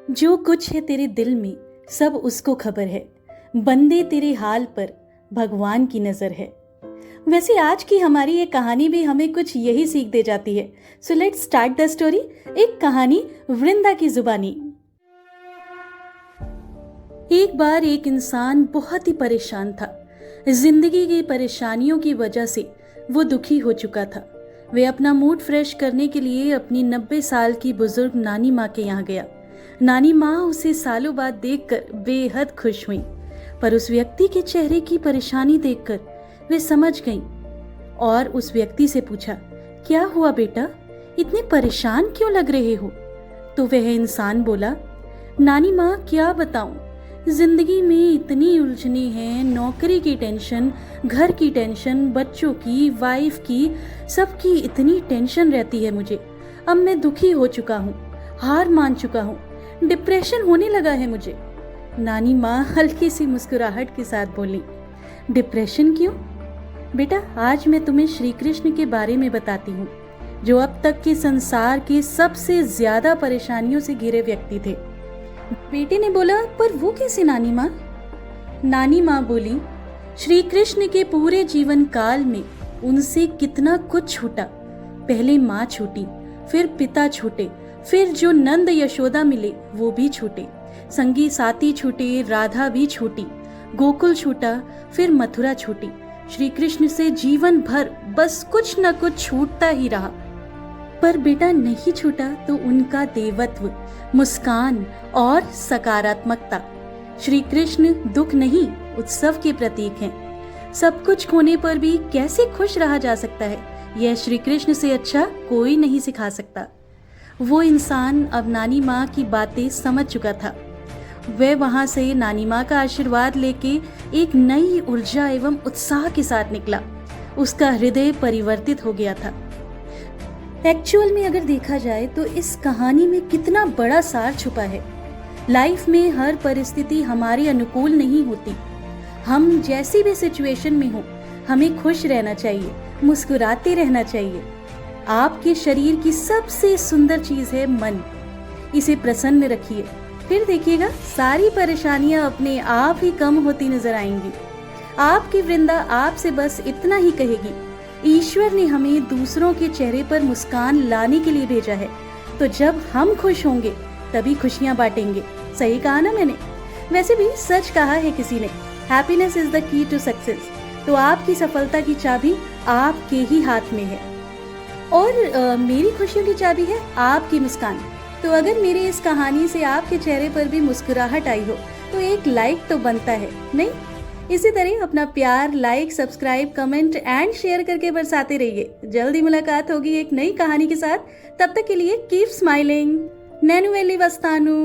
जो कुछ है तेरे दिल में सब उसको खबर है, बंदे तेरे हाल पर भगवान की नजर है। वैसे आज की हमारी ये कहानी भी हमें कुछ यही सीख दे जाती है। So let's start the story. एक कहानी वृंदा की जुबानी। एक बार एक इंसान बहुत ही परेशान था। जिंदगी की परेशानियों की वजह से वो दुखी हो चुका था। वे अपना मूड फ्रेश करने के लिए अपनी 90 साल की बुजुर्ग नानी माँ के यहाँ गया। नानी माँ उसे सालों बाद देखकर बेहद खुश हुई, पर उस व्यक्ति के चेहरे की परेशानी देखकर वे समझ गईं और उस व्यक्ति से पूछा, क्या हुआ बेटा, इतने परेशान क्यों लग रहे हो? तो वह इंसान बोला, नानी माँ क्या बताऊं, जिंदगी में इतनी उलझने हैं, नौकरी की टेंशन, घर की टेंशन, बच्चों की, वाइफ की, सबकी इतनी टेंशन रहती है मुझे। अब मैं दुखी हो चुका हूँ, हार मान चुका हूँ, डिप्रेशन होने लगा है मुझे। नानी माँ हल्की सी मुस्कुराहट के साथ बोली, डिप्रेशन क्यों? बेटा, आज मैं तुम्हें श्री कृष्ण के बारे में बताती हूँ, जो अब तक के संसार के सबसे ज्यादा परेशानियों से घिरे व्यक्ति थे। बेटे ने बोला, पर वो कैसे नानी माँ? नानी माँ बोली, श्री कृष्ण के पूरे जीवन काल में उनसे कितना कुछ छूटा। पहले माँ छूटी, फिर पिता छूटे, फिर जो नंद यशोदा मिले वो भी छूटे, संगी साथी छूटे, राधा भी छूटी, गोकुल छूटा, फिर मथुरा छूटी। श्री कृष्ण से जीवन भर बस कुछ न कुछ छूटता ही रहा। पर बेटा नहीं छूटा तो उनका देवत्व, मुस्कान और सकारात्मकता। श्री कृष्ण दुख नहीं, उत्सव के प्रतीक हैं। सब कुछ खोने पर भी कैसे खुश रहा जा सकता है, यह श्री कृष्ण से अच्छा कोई नहीं सिखा सकता। वो इंसान अब नानी माँ की बातें समझ चुका था। वह वहां से नानी माँ का आशीर्वाद लेके एक नई ऊर्जा एवं उत्साह के साथ निकला। उसका हृदय परिवर्तित हो गया था। एक्चुअल में अगर देखा जाए तो इस कहानी में कितना बड़ा सार छुपा है। लाइफ में हर परिस्थिति हमारे अनुकूल नहीं होती। हम जैसी भी सिचुएशन में हो, हमें खुश रहना चाहिए, मुस्कुराते रहना चाहिए। आपके शरीर की सबसे सुंदर चीज है मन। इसे प्रसन्न रखिए, फिर देखिएगा सारी परेशानियां अपने आप ही कम होती नजर आएंगी। आपकी वृंदा आपसे बस इतना ही कहेगी, ईश्वर ने हमें दूसरों के चेहरे पर मुस्कान लाने के लिए भेजा है, तो जब हम खुश होंगे तभी खुशियां बांटेंगे। सही कहा ना मैंने? वैसे भी सच कहा है किसी ने, happiness is the key to success. तो आपकी सफलता की चाबी आपके ही हाथ में है और मेरी खुशियों की चाबी है आपकी मुस्कान। तो अगर मेरी इस कहानी से आपके चेहरे पर भी मुस्कुराहट आई हो तो एक लाइक तो बनता है, नहीं? इसी तरह अपना प्यार, like, subscribe, comment and share करके बरसाते रहिए। जल्दी मुलाकात होगी एक नई कहानी के साथ। तब तक के लिए कीप स्माइलिंग। नैनु वेली वस्तानु।